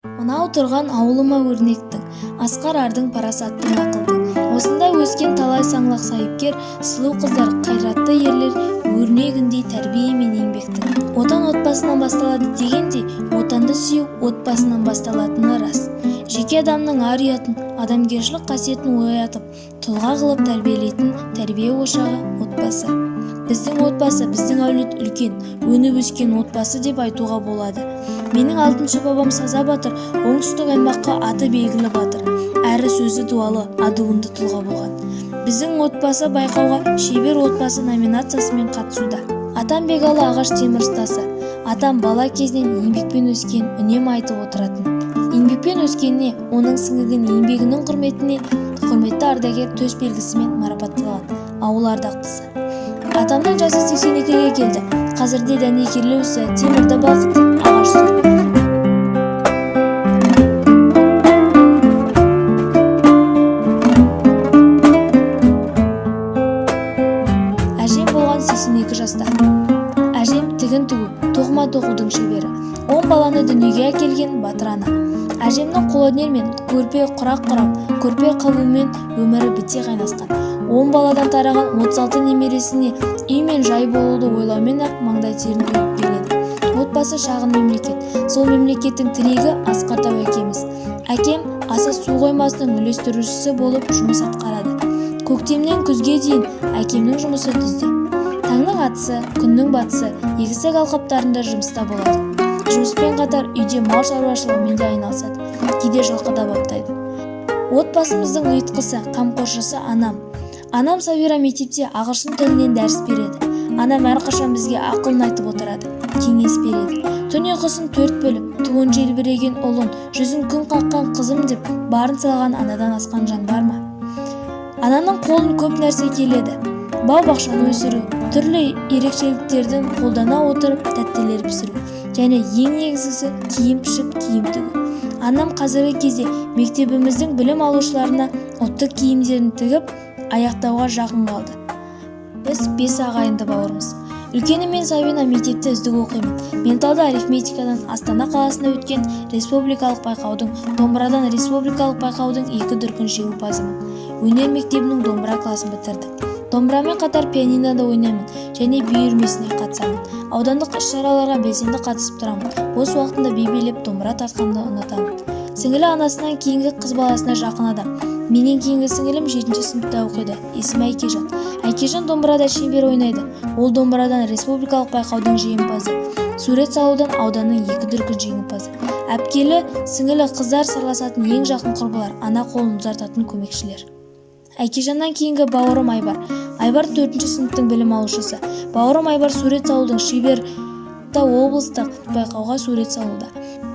Мынау тұрған ауылыма өрнектің, асқар ардың, парасаттың, ақылдың. Осында өскен талай саңлақ сайыпкер, сұлу қыздар, қайратты ерлер өрнегіндей тәрбие мен еңбектің. Отан отбасынан басталады дегендей, отанды сүю отбасынан басталатыны рас. Жеке адамның ар-ұятын, адамгершілік қасиетін оятып, тұлға қылып тәрбиелейтін тәрбие ошағы отбасы. Біздің отбасы, біздің әулет үлкен, өніп өскен отбасы деп айтуға болады. Менің 6-шы бабам Саза батыр, оңтүстік аймаққа аты белгілі батыр, әрі сөзі дуалы, адуынды тұлға болған. Біздің отбасы байқауға шебер отбасы номинациясымен қатысуда. Атам Бегалы ағаш темір ұстасы. Атам бала кезінен еңбекпен өскен, үнемі айтып отыратын. Еңбекпен өскеніне, оның сіңірген еңбегінің құрметіне құрметті ардагер төс белгісімен марапатталған ауыл ардақтысы. Атамның жасы 82-ге келді. Қазірде дәнекерлеу ісі, темірді балқытып, ағаш сүріп. Әжем болған 82 жаста. Әжем тігін тігу, тоқыма тоқудың шебері. 10 баланы дүниеге әкелген батыр ана. Әжемнің қолөнермен көрпе құрақ құрап, көрпе қабумен өмірі біте қайнасқан. 10 баладан тараған 36 немересіне үй мен жай болуды ойлаумен ақ маңдай терін төгіп келеді. Отбасы шағын мемлекет. Сол мемлекеттің тірегі Асқар Тау әкеміз. Әкем аса су қоймасының үйлестірушісі болып жұмыс атқарады. Көктемнен күзге дейін әкемнің жұмысы түзде. Таңның атысы, күннің батысы, егістік алқаптарында жұмыста болады. Жұмыспен қатар үйде мал шаруашылығымен де айналысады. Кейде жылқы да баптайды. Отбасымыздың ұйытқысы, қамқоршысы анам. Анам Сабира мектепте ағылшын тілінен дәріс береді. Анам әрқашан бізге ақылын айтып отырады, кеңес береді. Түн ұйқысын 4 бөліп, туын желбіреген ұлын, жүзін күн қаққан қызым деп барын салған анадан асқан жан бар ма? Ананың қолын көп нәрсе келеді. Бау-бақшаны өсіру, түрлі ерекшеліктерден қолдана отырып тәттілер пісіру. Және ең негізгісі киім пішіп, киім тігу. Анам қазіргі кезде мектебіміздің білім алушыларына ұлттық киімдерін тігіп, аяқтауға жақын қалды. Біз 5 ағайынды бауырмыз. Үлкені мен Сабина мектепте үздік оқимын. Менталды арифметикадан Астана қаласында өткен республикалық байқаудың, домбырадан республикалық байқаудың 2 дүркін жеңімпазымын. Өнер мектебінің домбыра класын бітірдім. Домбырамен қатар пианинода ойнаймын және би үйірмесіне қатысамын. Аудандық іс-шараларға белсенді қатысып тұрамын. Бос уақытында би билеп домбыра тартқанды ұнатамын. Сіңілі анасынан кейінгі қыз баласына жақын адам. Менен кейінгі сіңілім 7-ші сыныпта оқиды. Есімі Әкежан. Әкежан домбырада шебер ойнайды. Ол домбырадан республикалық байқаудың жеңімпазы. Сурет салудан ауданның 2 дүркін жеңімпазы. Әпкелі, сіңілі қыздар сырласатын ең жақын құрбылар, ана қолын ұзартатын көмекшілер. Әкежаннан кейінгі бауырым Айбар. Айбар 4-ші сыныптың білім алушысы. Бауырым Айбар сурет салудың шебер облыстық байқауға сурет салуда.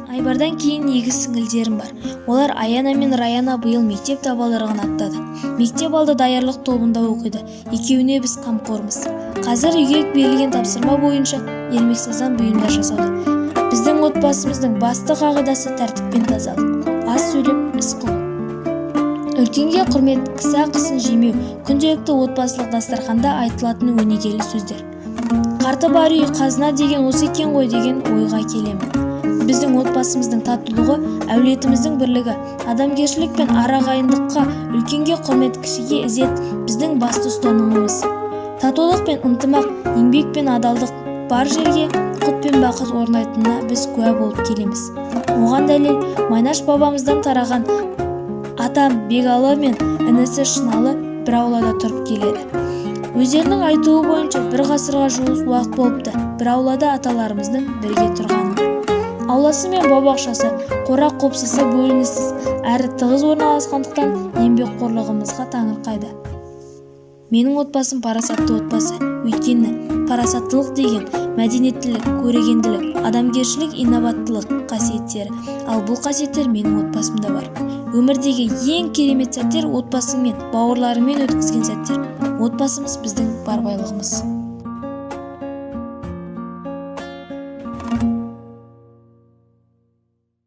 Айбардан кейін егіз сіңілдерім бар. Олар Аяна мен Раяна биыл мектеп табалдырығын аттады. Мектеп алды даярлық тобында оқиды. Екеуіне біз қамқормыз. Қазір үйге берілген тапсырма бойынша ермексаздан бұйымдар жасауда. Біздің отбасымыздың басты қағидасы тәртіп пен тазалық. Аз сөйлеп, іс қыл. Үлкенге құрмет, кісі ақысын жемеу, күнделікті отбасылық дастарханда айтылатын өнегелі сөздер. Қарты бар үй қазына деген осы екен ғой деген ойға келемін. Біздің отбасымыздың татулығы, әулетіміздің бірлігі, адамгершілік пен ара-ағайындыққа, үлкенге құрмет, кішіге ізет біздің басты ұстанымымыз. Татулық пен ынтымақ, еңбек пен адалдық бар жерге құт пен бақыт орнайтынына біз куә болып келеміз. Оған дәлел Майнаш бабамыздан тараған атам Бегалы мен інісі Шыналы бір аулада тұрып келеді. Өздерінің айтуы бойынша бір ғасырға жуық уақыт болыпты бір аулада аталарымыздың бірге тұрғаны. Ауласы мен бау-бақшасы, қора-қопсысы бөлінісіз әрі тығыз орналасқандықтан еңбекқорлығымызға таңырқайды. Менің отбасым парасатты отбасы. Өйткені парасаттылық деген мәдениеттілік, көрегенділік, адамгершілік, инабаттылық қасиеттері. Ал бұл қасиеттер менің отбасымда бар. Өмірдегі ең керемет сәттер отбасыңмен, бауырларыңмен өткізген сәттер. Отбасымыз біздің бар байлығымыз.